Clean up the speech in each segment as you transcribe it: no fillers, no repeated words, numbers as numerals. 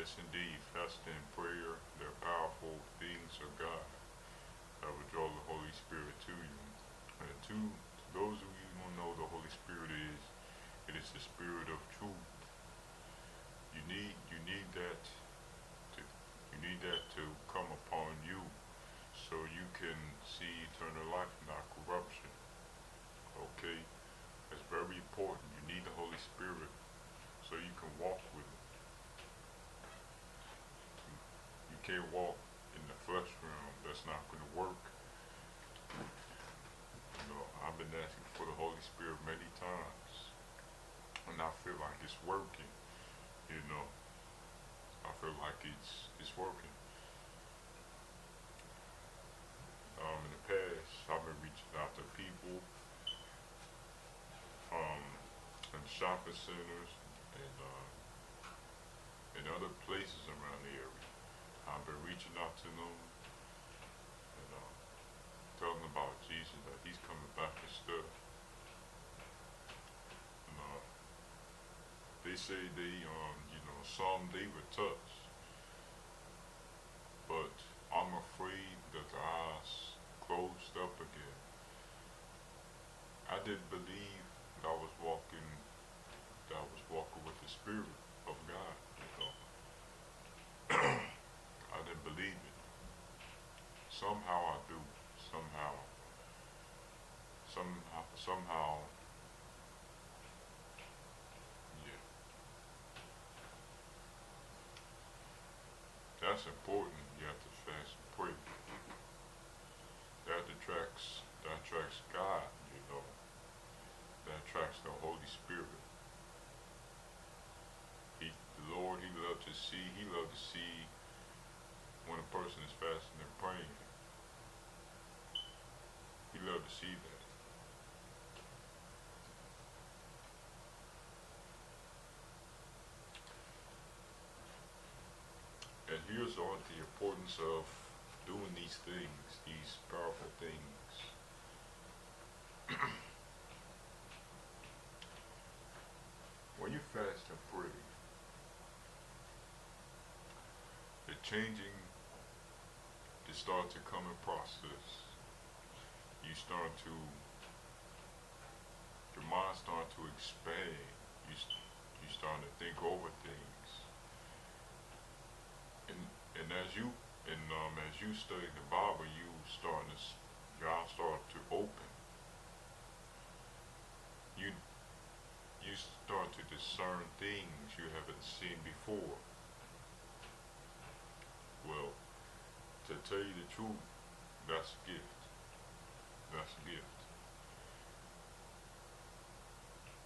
Yes, indeed, fasting and prayer, they're powerful things of God that will draw the Holy Spirit to you. And to those of you who know the Holy Spirit is, it is the Spirit of truth. You need that to come upon you so you can see eternal life, not corruption. Okay? It's very important. You need the Holy Spirit so you can walk with it. You can't walk in the flesh realm. That's not going to work. I've been asking for the Holy Spirit many times, and I feel like it's working. You know, I feel like it's working. In the past, I've been reaching out to people, in shopping centers and other places around the area. I've been reaching out to them and telling them about Jesus, that He's coming back and stuff. And they say some they were touched, but I'm afraid that the eyes closed up again. I didn't believe that I was walking with the Spirit of God. I didn't believe it. Somehow I do. Somehow, yeah. That's important. You have to fast and pray. That attracts God, That attracts the Holy Spirit. The Lord, He loves to see when a person is fasting and praying. He loves to see that. And here's on the importance of doing these things, these powerful things. When you fast and pray, the changing is start to come in process. Your mind start to expand. You start to think over things. And as you study the Bible, your eyes start to open. You start to discern things you haven't seen before. Well, to tell you the truth, that's a gift. That's a gift.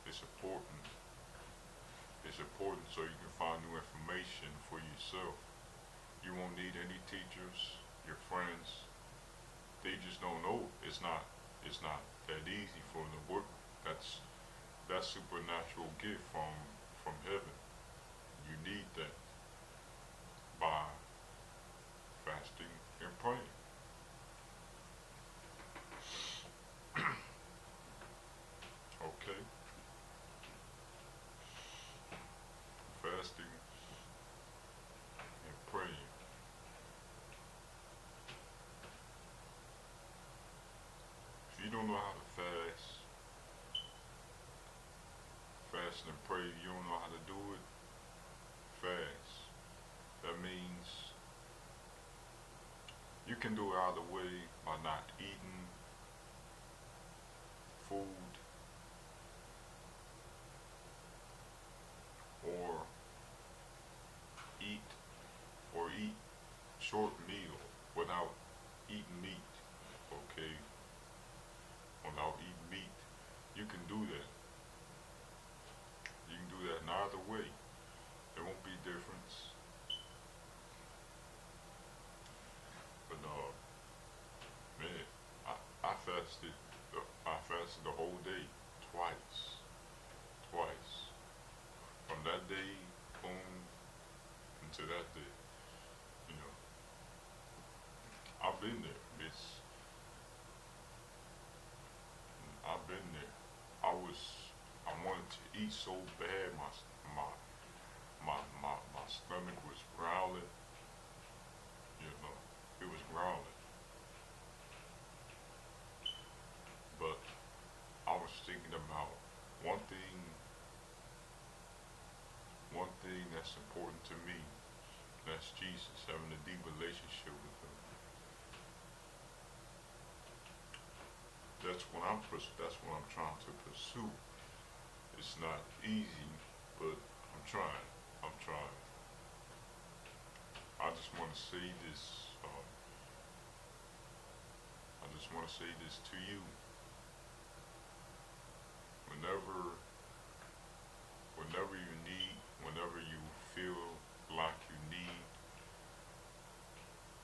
It's important. It's important so you can find new information for yourself. You won't need any teachers, your friends. They just don't know. It's not that easy for them to work. That's supernatural gift from heaven. You need that by fasting and praying. Okay? Fasting and praying. If you don't know how to fast and pray, you don't know how to do it, fast. That means you can do it either way, by not eating food or eat short meal without eating meat. Okay? Without eating meat. You can do that. You can do that in either way. There won't be difference. But man, I fasted. I fasted the whole day, twice. From that day, boom, into that day. You know, I've been there. I've been there. I wanted to eat so bad. My stomach was was thinking about one thing. One thing that's important to me. That's Jesus, having a deep relationship with Him. That's what I'm trying to pursue. It's not easy, but I'm trying. I'm trying. I just want to say this. I just want to say this to you. Whenever, whenever you need, whenever you feel like you need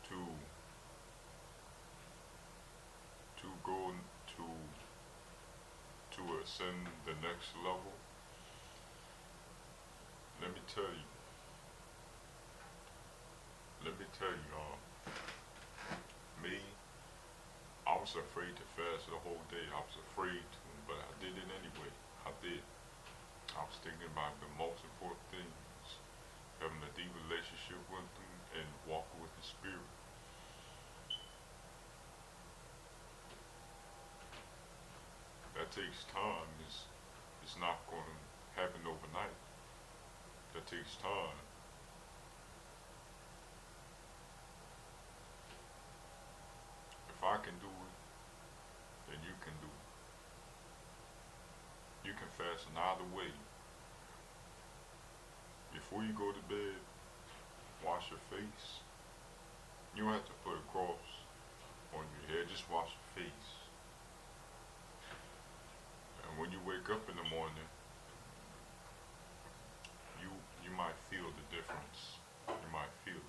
to go to ascend the next level, let me tell you. Let me tell you, me, I was afraid to fast the whole day. I was afraid to, but I did it anyway. I did. I was thinking about the most important things, having a deep relationship with Him and walking with the Spirit. That takes time. It's not going to happen overnight. That takes time. If I can do it, then you can do it. You can fast another way. Before you go to bed, wash your face. You don't have to put a cross on your head, just wash your face. And when you wake up in the morning, you might feel the difference. You might feel it.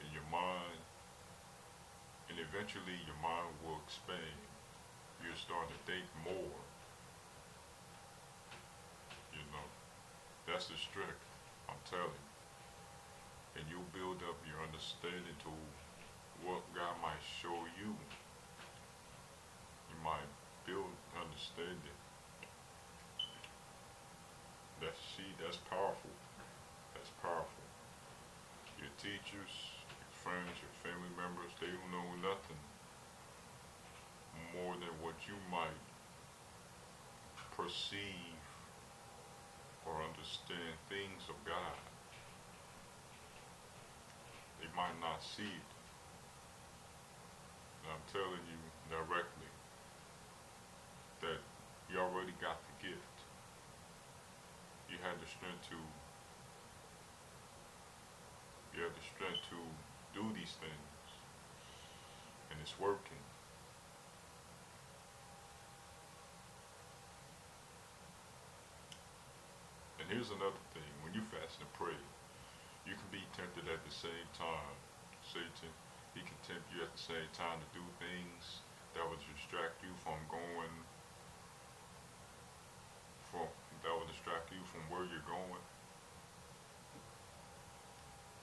In your mind, and eventually your mind will expand. You'll start to think more. You know, that's the strength, I'm telling you. And you'll build up your understanding to what God might show you. You might build understanding. That's powerful. That's powerful. Your teachers, your friends, your family members, they don't know nothing more than what you might perceive or understand things of God. They might not see it. And I'm telling you directly that you already got the gift. You had the strength to do these things. And it's working. And here's another thing. When you fast and pray, you can be tempted at the same time. Satan, he can tempt you at the same time to do things that will distract you from where you're going.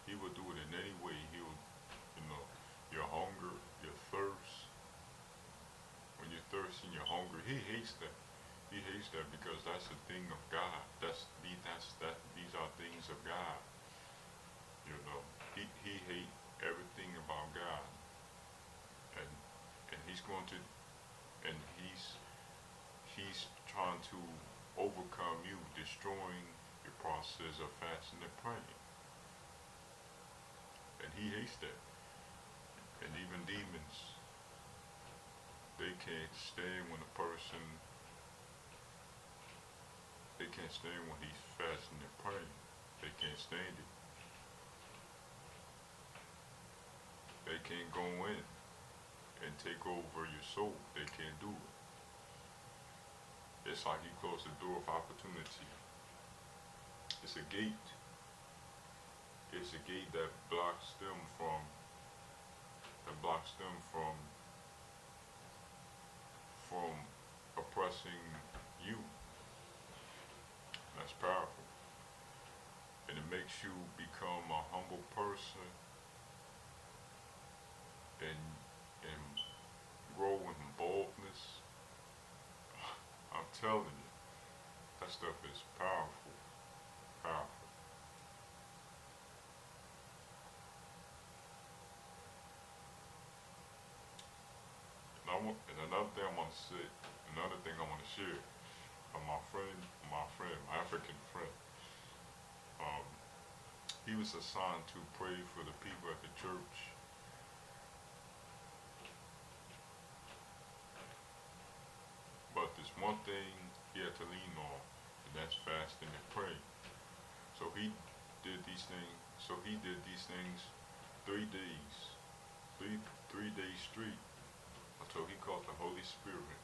He will do it in any way. He'll, your hunger, your thirst. When you're thirsty and you're hungry, he hates that. He hates that because that's a thing of God. These are things of God. He hates everything about God, and he's going to, and he's trying to overcome you, destroying your process of fasting and praying. And he hates that. And even demons, they can't stand when they can't stand when he's fasting and praying. They can't stand it. They can't go in and take over your soul. They can't do it. It's like he closed the door of opportunity. It's a gate. It's a gate that blocks them from oppressing you. That's powerful. And it makes you become a humble person and grow in boldness. I'm telling you, that stuff is powerful. Powerful. want to say, another thing I want to share. My African friend, um, he was assigned to pray for the people at the church. But there's one thing he had to lean on, and that's fasting and praying. So he did these things. So he did these things 3 days, three days straight, until he caught the Holy Spirit,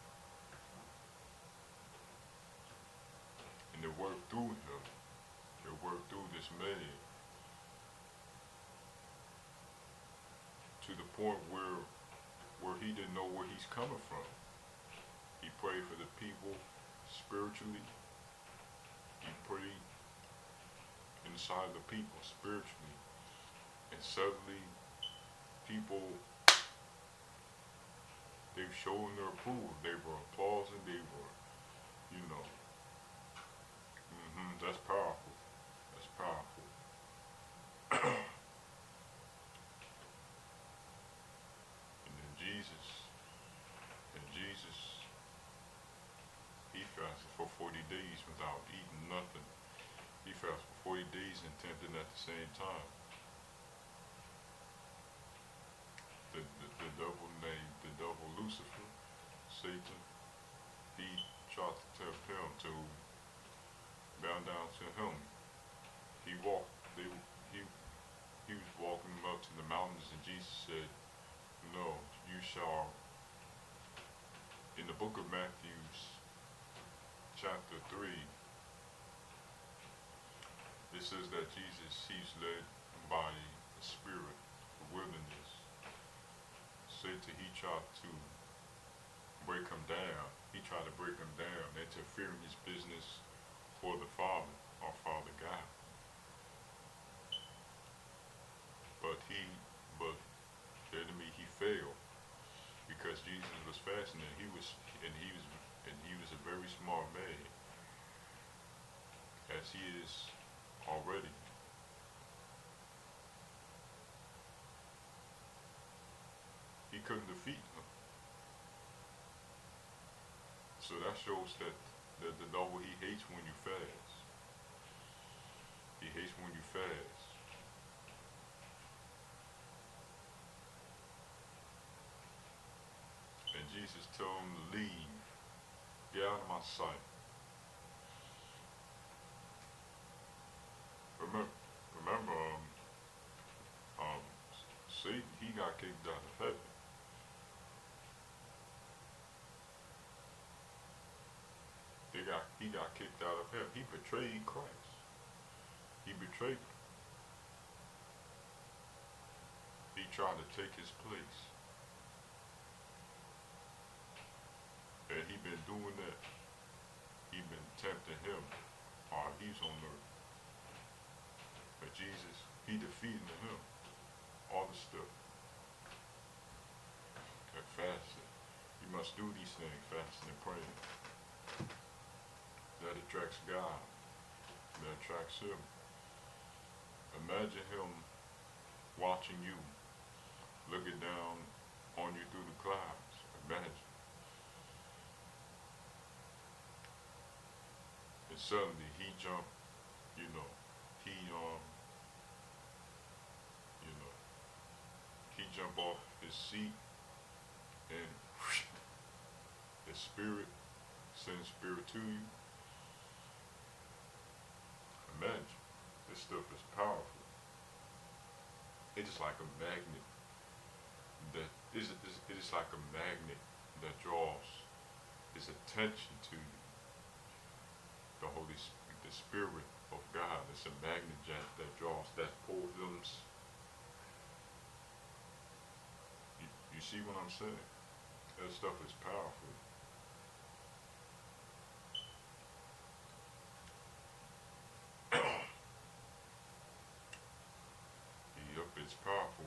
and it worked through him. It worked through this man to the point where he didn't know where he's coming from. He prayed for the people spiritually. He prayed inside the people spiritually. And suddenly, people, they've shown their approval. They were applauding. They were, you know, that's powerful. That's powerful. And then Jesus, he fasted for 40 days without eating nothing. He fasted for 40 days and tempted at the same time. The devil Lucifer, Satan, he tried to tempt him to bow down to him. He walked, he was walking him up to the mountains, and Jesus said, no, you shall. In the book of Matthew, chapter 3, it says that Jesus, he's led by the Spirit, the wilderness. Satan, he tried to break him down. He tried to break him down, interfere in his business for the Father, our Father God. But the enemy, he failed, because Jesus was fasting, and he was a very smart man, as he is already. He couldn't defeat him. So that shows that the devil, he hates when you fast. He hates when you fast. And Jesus told him to leave. Get out of my sight. Remember, Satan, he got kicked out of heaven. He got kicked out of heaven. He betrayed Christ. He betrayed him. He tried to take his place. And he been doing that. He been tempting him while he's on earth. But Jesus, he defeated him. All the stuff. That fasting. You must do these things, fasting and praying. That attracts God. That attracts him. Imagine him watching you, looking down on you through the clouds. Imagine. And suddenly he jumped, he jumped off his seat, and the Spirit sends Spirit to you. Imagine, this stuff is powerful. It's just like a magnet. It is like a magnet that draws his attention to you. The Spirit of God is a magnet that draws, that pulls them. You see what I'm saying? That stuff is powerful. Yep, it's powerful.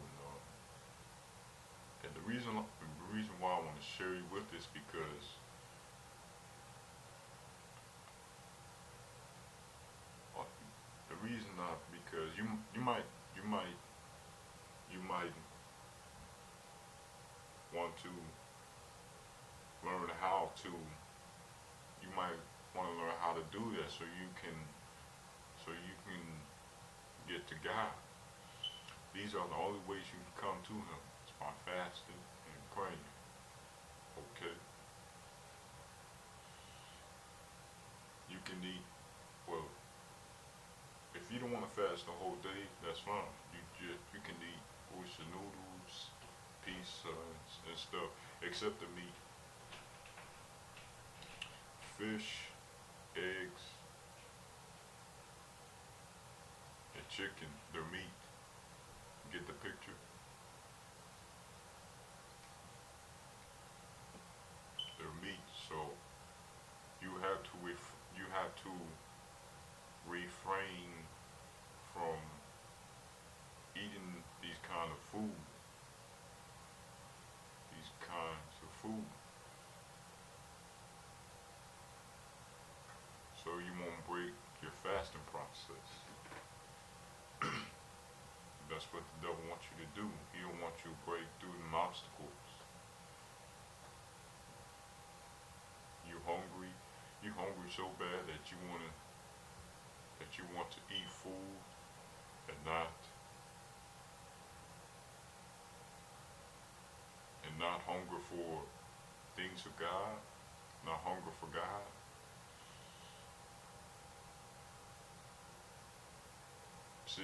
And the reason why I want to share you with this, because you might want to learn how you might want to learn how to do that so you can get to God. These are the only ways you can come to Him. It's by fasting and praying. Okay? You can eat, well, if you don't want to fast the whole day, that's fine. You can eat oyster noodles, pizza, and stuff, except the meat. Fish, eggs, and chicken, they're meat. Get the picture? They're meat, so you have to refrain from eating these kinds of food, so you won't break your fasting process. That's what the devil wants you to do. He don't want you to break through them obstacles. You hungry? You hungry so bad that you want to eat food and not hunger for things of God, not hunger for God. See?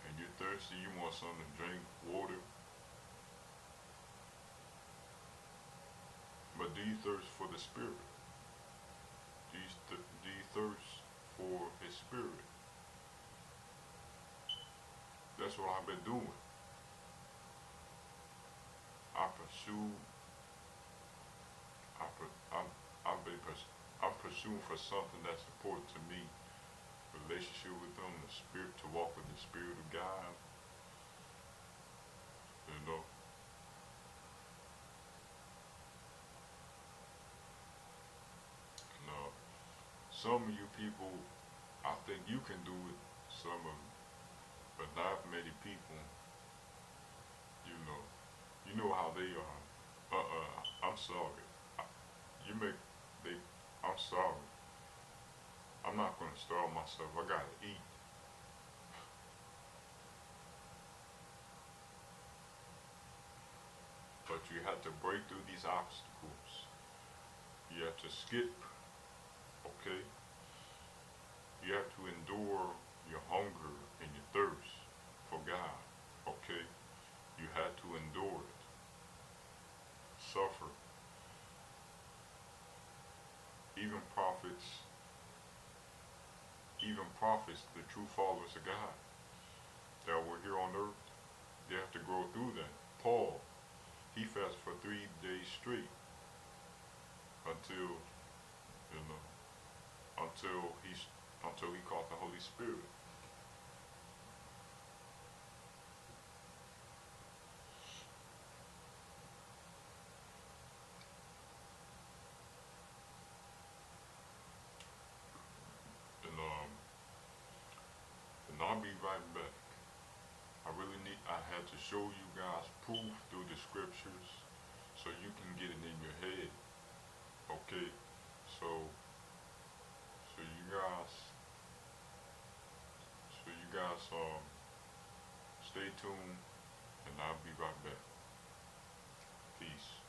And you're thirsty, you want something to drink, water. But do you thirst for the Spirit? Do you thirst for His Spirit? That's what I've been doing. I pursue, I, I'm, I've been, I'm pursuing for something that's important to me. Relationship with Him, the Spirit, to walk with the Spirit of God. You know. And, some of you people, I think you can do it. Some of, but not many people. You know how they are. I'm sorry. You make they. I'm sorry. I'm not gonna starve myself. I gotta eat. But you have to break through these obstacles. You have to skip. Okay. You have to endure your hunger and your thirst for God. Okay. You had to endure it. Suffer. Even prophets, the true followers of God that were here on earth, they have to go through that. Paul, he fasted for 3 days straight until, you know, until he caught the Holy Spirit. And I'll be right back. I had to show you guys proof through the scriptures so you can get it in your head. Okay? So you guys stay tuned and I'll be right back. Peace.